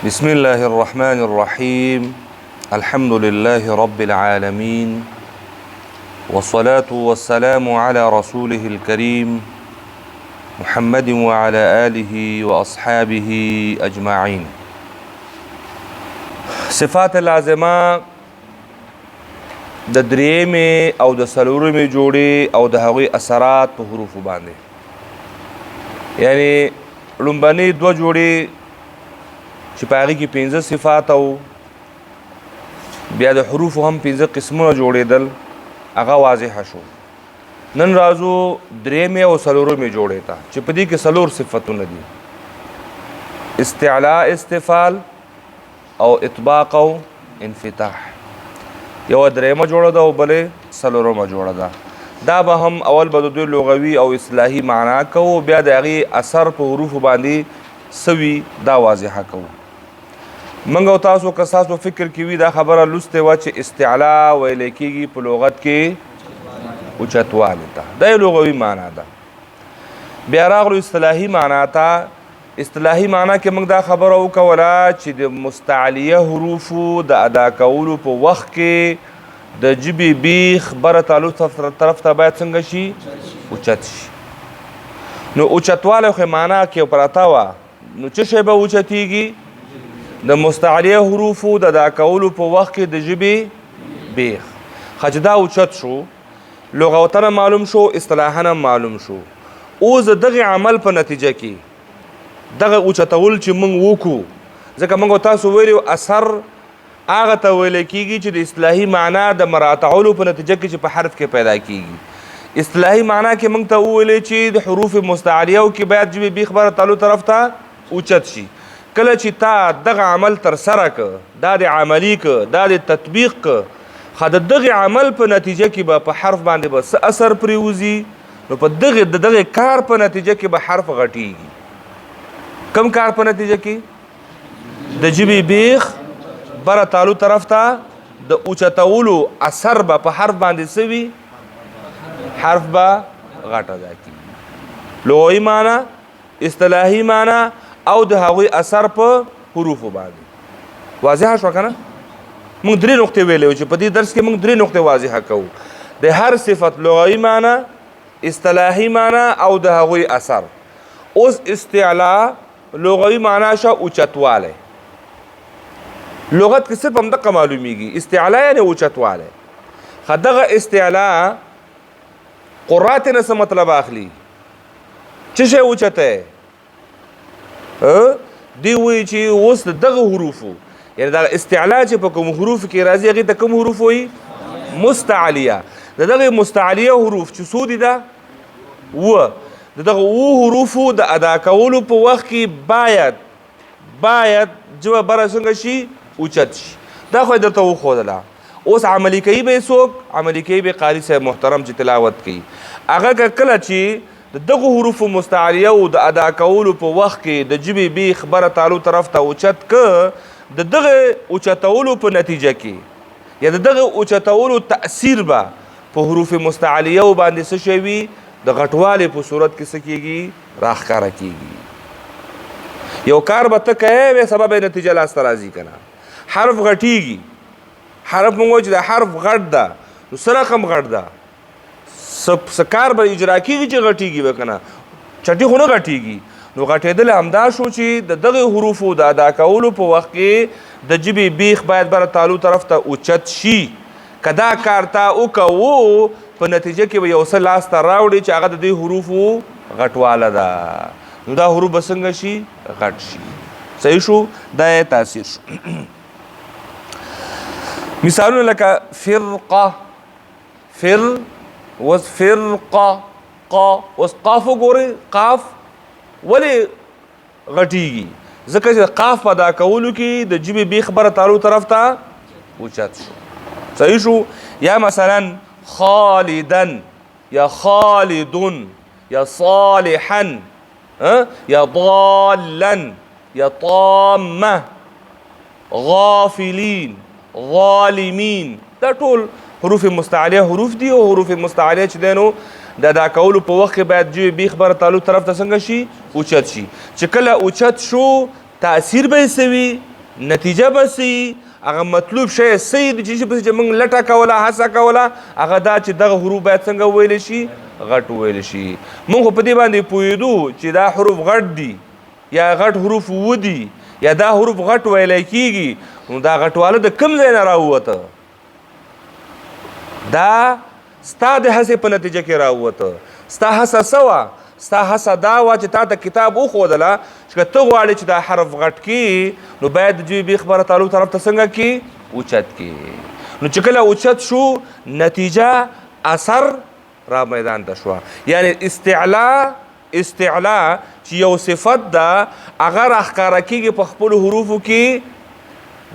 بسم الله الرحمن الرحيم الحمد لله رب العالمين والصلاة والسلام على رسوله الكريم محمد وعلى آله وأصحابه أجمعين. صفات لازمه د درېمې او د څلورمې جوړې او د هغوی اثرات په حروفو باندې، یعنی لومبنۍ دوه جوړې چې په هغې کې 15 صفات او بیا د حروفو هم 15 قسمونه جوړېدل، هغه واضحه شو. نن راځو درېمې او څلورمې جوړې ته چې په دې کې څلور صفتونه دي: استعلاء، استفال او اطباق او انفتاح. یو درېمه جوړه ده او بلې څلورمه جوړه ده. دا به هم اول به د دوی لغوي او اصلاحي معنا کوو، بیا د هغې اثر په حروفو باندې سوي دا واضحه کوو. موږ او تاسو که ستاسو فکر کې وي دا خبره لوستې وه چې استعلا ویلی کېږي په لغت کې اوچتوالي ته، دا یو لغوي معنا ده. بیا راغلو اصطلاحي معنا ته. اصطلاحي معنا کې موږ دا خبره وکوله چې د مستعلیه حروفو د ادا کولو په وخت کې د ژبې بیخ بره تعلق طرف ته باید څنګه شي؟ اوچت شي. نو اوچتوالی خو معنا کې پرته وه، نو څه شی به اوچتېږي؟ د مستعلیه حروفو د ادا کولو په وخت کې د ژبې بیخ. ښه چې دا اوچت شو، لغوتاً معلوم شو، اصطلاحاً معلوم شو. اوس د دغې عمل په نتیجه کې دغه اوچتول چې موږ وکړو، ځکه موږ تاسو ویلو اثر هغه ته ویلی کېږي چې د اصطلاحي معنا د مراعاتولو په نتیجه کې چې په حرف کې پیدا کېږي. اصطلاحي معنا کې موږ ته وویلې چې د حروف مستعلیو کې باید ژبې بیخ بره تعلق طرف ته اوچت شي. کله چې تا دغه عمل ترسره که، دا د عملي که، دا د تطبیق که، ښه د دغې عمل په نتیجه کې به په حرف باندې به څه اثر پرې وځي؟ نو په دغې کار په نتیجه کې به حرف غټېږي. کم کار په نتیجه کې؟ د ژبې بیخ بره تعلق طرف ته د اوچتولو اثر به په حرف باندې څه وي؟ حرف به غټ ادا کېږي. لغوي معنا، اصطلاحي معنا او د هغوی اثر په حروفو باندې. واضحه شوه که نه؟ موږ درې نقطې ویلې وو چې په دې درس کې موږ درې نقطې واضحه کوو: د هر صفت لغوي معنا، اصطلاحي معنا او د هغوی اثر. اوس استعلا لغوي معنا شه اوچتوالی. لغت کې صرف همدغه معلومیږي، استعلا یعنې اوچتوالی. ښه دغه استعلا قرات نه څه مطلب اخلي؟ څه شی اوچتی؟ دی وایي چې اوس د دغه حروفو، یعنې دغه استعلا چې په کوم حروفو کې راځي هغې ته کوم حروف وایي؟ مستعلیه. د دغې مستعلیه حروف چې څو دي؟ ده اووه. د دغه اووه حروفو د ادا کولو په وخت کې باید ژبه بره څنګه شي؟ اوچت شي. دا خو یې درته وښودله. اوس عملي کوي به یې څوک؟ عملي کوي به قاري صاحب محترم چې تلاوت کوي. هغه که کله چې د دغو حروفو مستعلیو د ادا کولو په وخت کې د ژبې بیخ بره تعلق طرف ته اوچت که، د دغه اوچتولو په نتیجه کې یا د دغه اوچتولو تأثیر به په حروف مستعلیو باندې څه شی وي؟ د غټوالي په صورت کې څه کېږي؟ راښکاره کېږي. یو کار به ته کوې بیا سبب یې نتیجه لاسته راځي که نه. حرف غټېږي. حرف موږ وایو چې دا حرف غټ ده، نو څه رقم غټ ده؟ څه کار به اجرا کېږي چې غټېږي به که نه؟ چټي خو نه غټېږي. نو غټېدل همدا شو چې د دغې حروفو د ادا کولو په وخت کې د ژبې بیخ باید بره تعلق طرف ته اوچت شي. که دا کار تا وکوو په نتیجه کې به یو څه لاسته راوړي چې هغه د دې حروفو غټواله ده. نو دا حروف به څنګه شي؟ غټ شي. صحیح شو؟ دا یې تاثیر شو. مثالونه لکه فرقه، اوس فرقه، اوس قاف وګورئ. قاف ولې غټېږي؟ ځکه چې قاف په ادا کولو کې د ژبې بیخ بره تعلق طرف ته اوچت شو. صحیح شو؟ یا مثلا خالدن یا خالدون یا صالحا یا ضالن یا طامه، غافلین، ظالمین، دا ټول حروف مستعلیه حروف دي. او حروف مستعلیه چې دی نو د ادا کولو په وخت کې باید ژبې بیخ بره تعلق طرف ته څنګه شي؟ اوچت شي. چې کله اوچت شو تأثیر به یې څه وي؟ نتیجه به سي هغه مطلوب شی صحیح دی چې موږ لټه کوله هڅه کوله هغه دا چې دغه حروف باید څنګه وویلی شي غټ وویلی شي موږ خو په دې باندې پوهېدو چې دا حروف غټ دي یا غټ حروف ودي یا دا حروف غټ ویلی کېږي نو دا غټواله د کوم ځای نه راووته دا ستا د هڅې په نتیجه کې راووته ستا هڅه څه وه ستا هڅه دا وه چې تا ته کتاب وښودله چې که ته غواړې چې دا حرف غټ کړي نو باید د جوی بی خبره تعلق طرف ته څنګه کړي اوچت کړي نو چې کله اوچت شو نتیجه اثر را میدان ته شوه یعنی استعلا چې یو صفت ده هغه راښکاره کېږي په خپلو حروفو کې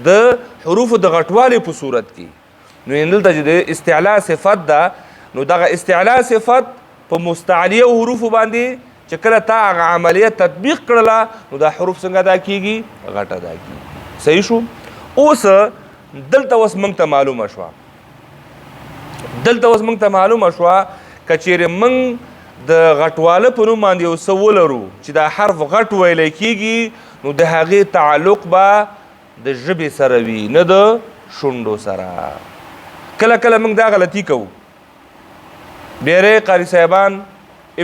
د حروفو د غټوالي په صورت کې نو دلته چې د استعلا صفت ده نو دغه استعلا صفت په مستعلیه حروفو باندې چې کله تا هغه عملیه تطبیق کړله نو دا حروف څنګه ادا کېږي غټ ادا کېږي صحیح شو اوس دلته اوس موږ ته معلومه شوه که چیرې موږ د غټواله په نوم باندې یو څه ولرو چې دا حرف غټ ویلی کېږي نو د هغې تعلق به د ژبې سره وي نه د شونډو سره کله کله موږ دا غلطي کوو ډېری قاري صاحبان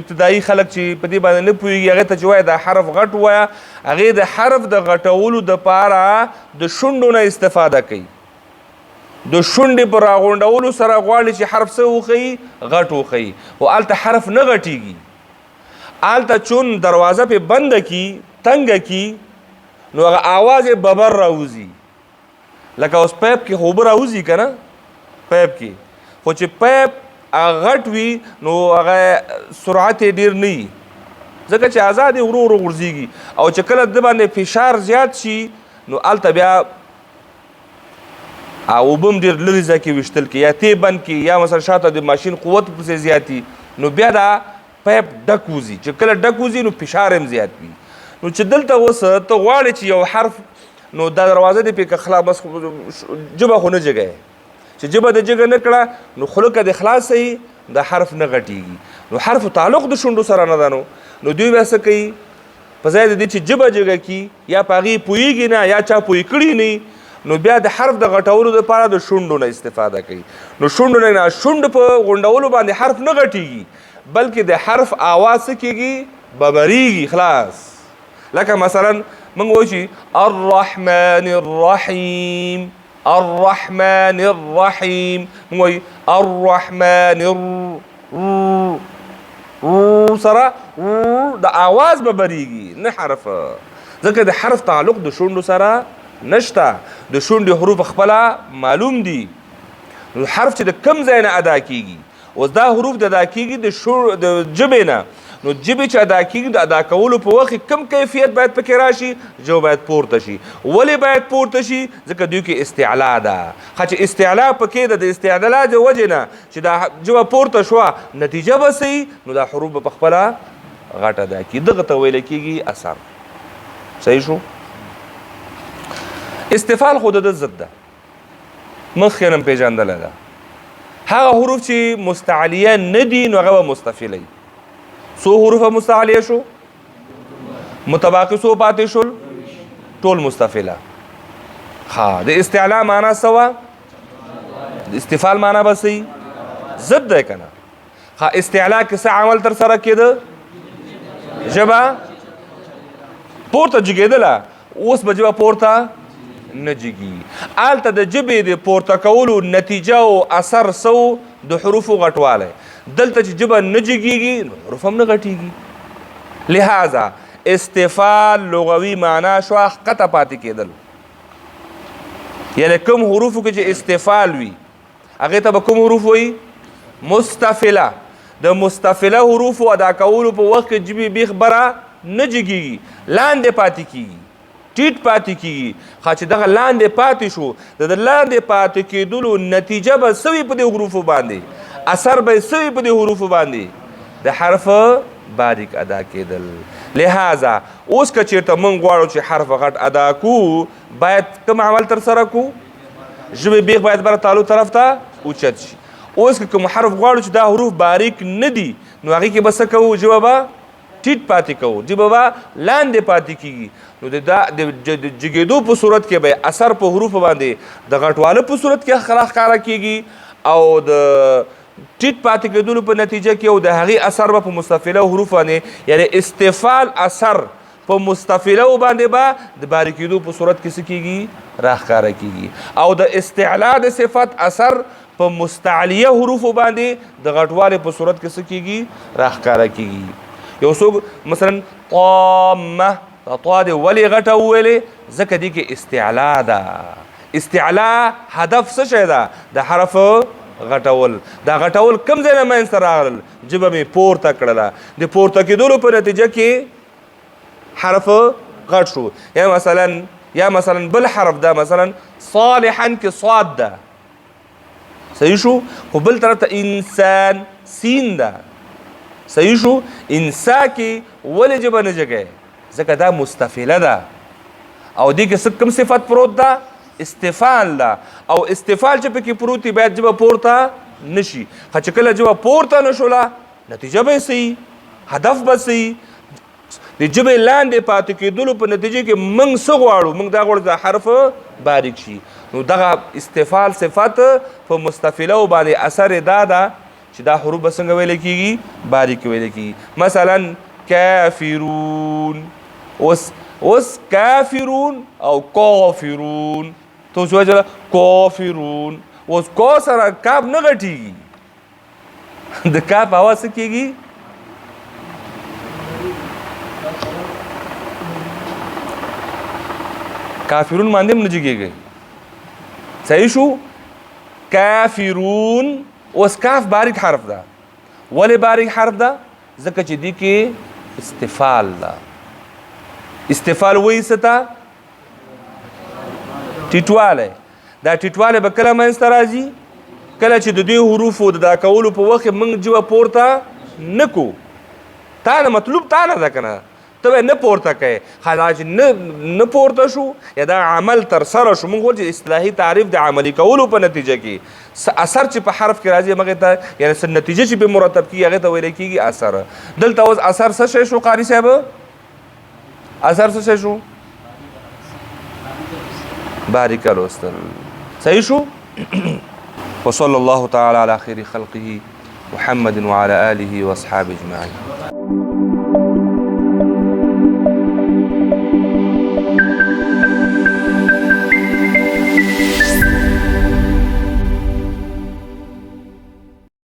ابتدایي خلک چې په دې باندې نه پوهېږي هغې ته چې وایه دا حرف غټ ووایه هغې د حرف د غټولو دپاره د شونډو نه استفاده کوي د شونډې په راغونډولو سره غواړي چې حرف څه وښیي غټ وښیي خو هلته حرف نه غټېږي هلته چون دروازه پې بنده کي تنګه کي نو هغه آواز یې ببر راوځي لکه اوس پیپ کې خو اوبه راوځي که نه پیپ کې خو چې پیپ غټ وي نو هغه سرعت یې ډېر نه وي ځکه چې آزاد یې ورو ورو غورځېږي او چې کله د باندې فشار زیات شي نو هلته بیا اوبه هم ډېر لرې ځای کې ویشتل کې یا تی بند کې یا مثلا شاته د ماشین قوت پسې زیاتي نو بیا دا پیپ ډک وځي چې کله ډک وځي نو فشار هم زیات وي نو چې دلته اوس ته غواړې چې یو حرف نو دا دروازه دې پې که خلا بس ژبه خو نه جګی چې ژبه د جګه نه کړه نو خوله که د خلاصه وي دا حرف نه غټېږي نو حرف تعلق د شونډو سره نه ده نو دوی بیا څه کوي په ځای د دې چې ژبه جګه کي یا په هغې پوهېږي نه یا چا پوهې کړي نه نو بیا د حرف د غټولو دپاره د شونډو نه استفاده کوي نو شونډو نه شونډ په غونډولو باندې حرف نه غټېږي بلکې د حرف آواز څه کېږي ببریږي خلاص لکه مثلا موږ وایو چې الرحمن الرحیم الرحمن الرحیم موږ وایو الرحمن سره د آواز ببریږي نه حرف ځکه د حرف تعلق د شونډو سره نشته د شونډې حروف خپله معلوم دي حرف چې د کم ځای نه ادا کېږي اوس دا حروف د ادا کېږي د ژبې نه نو ژبې چې ادا کېږي د ادا کولو په وخت کې کم کیفیت باید پکې راشي ژبه باید پورته شي ولې باید پورته شي ځکه دوی کې استعلا ده ښه چې استعلا پکې ده د استعلا د وجې نه چې دا ژبه پورته شوه نتیجه به صحیح نو دا حروف به په خپله غټ ادا کېږي دغه ته ویلی کېږي اثر صحیح شو استفال خو د ضد ده مخکې نه پېژندلی ده هغه حروف چې مستعلیه نه دي نو هغه به مستفله وي څو حروفه مستعلیه شو متباقي څو پاتې شول ټول مستفله ها د استعلا معنا څه وه د استفال معنا به صحیح ضد دی که نه ها استعلا کې څه عمل تر سره کېده ژبه پورته جګېدله اوس به ژبه پورته نه جګي هلته د ژبې د پورته کولو نتیجه او اثر سو د حروفو غټوالی دلته چې ژبه نه جګېږي نو حروف هم نه غټېږي لہذا استفال لغوي معنا شوه ښکته پاتې کېدل یعنی کوم حروفو کې چې استفال وي هغې ته به کوم حروف وایي مستفله د مستفله حروفو ادا کولو په وخت کې ژبې بې خبره نه جګېږي لاندې پاتې کېږي ټیټ پاتې کېږي ښه چې دغه لاندې پاتې شو د لاندې پاتې کېدلو نتیجه به څه وي په دې حروفو باندې اثر به څه وي په دې حروفو باندې د حرف باریک ادا کېدل لہذا اوس که چېرته موږ غواړو چې حرف غټ ادا کړو باید کوم عمل تر سره کړو ژبې بیخ باید بره تعلق طرف ته اوچت شي اوس که کوم حرف غواړو چې دا حروف باریک نه دي نو هغې کې به څه کوو ژبه به ټیټ پاتې کوو جبه به لاندې پاتې کیږي نو د جګېدو په صورت کې به اثر په حروفو باندې د غټواله په صورت کې ښکاره کیږي او د ټیټ پاتې کېدلو په نتیجه کې او د هغې اثر به په مستفله حروف باندې یعنی استفال اثر په مستفله باندې به د باریکېدو په صورت کې څه کیږي راښکاره کیږي او د استعلا د صفت اثر په مستعلیه حروفو باندې د غټوالي په صورت کې څه کیږي راښکاره کیږي یو څوک مثلا طامه طا دې ولې غټه وویلې ځکه دې کې استعلا ده استعلا هدف څه شی ده د حرف غټول دا غټول کم ځای نه منځته راغلل ژبه مې پورته کړله د پورته کېدلو په نتیجه کې حرف غټ شو یا مثلا بل حرف ده مثلا صالحا کې صاد ده صحیح شو خو بل طرف ته انسان سین ده صحیح شو انسا کې ولې ژبه نه جګی ځکه دا مستفله ده او دې کې کوم صفت پروت ده استفال ده او استفال چې پکې پروت دی باید ژبه پورته نشي خو چې کله ژبه پورته نشوله نتیجه به صحیح هدف به صحیح د ژبې لاندې پاتې کېدلو په نتیجه کې موږ څه غواړو موږ دا غواړو د حرف باریک شي نو دغه استفال صفت په مستفله باندې اثر دا ده چې دا حروف به څنګه ویل کېږي باریک ویل کېږي مثلا کافرون اوس کافرون او کافرون تو څه وجه کافرون اوس کو سره کاف نه غټېږي د کاف اواز څه کېږي کافرون باندې هم نه جګېږي صحیح شو کافرون اوس کاف باریک حرف ده ولې باریک حرف ده ځکه چې دې کې استفال ده استفال وایي څه ته ټیټوالی دا ټیټوالی به کله منځته راځي کله چې د دې حروفو د دا کولو په وخت کې موږ ژبه پورته نه کړو تا نه مطلوب تا نه ده که نه ته به نه پورته کوې خلا چې نه پورته شو یا دا عمل ترسره شو موږ وایو چې اصطلاحي تعریف د عملي کولو په نتیجه کې اثر چې په حرف کې راځي هغې ته یعنې څه نتیجه چې په مرتب کېږي هغې ته ویلی کېږي اثر دلته اوس اثر څه شی شو قاري صاحب اثر څه شی شو باریکه لوستل صحیح شو وصلى الله تعالى على خير خلقه محمد وعلى آله وأصحابه أجمعين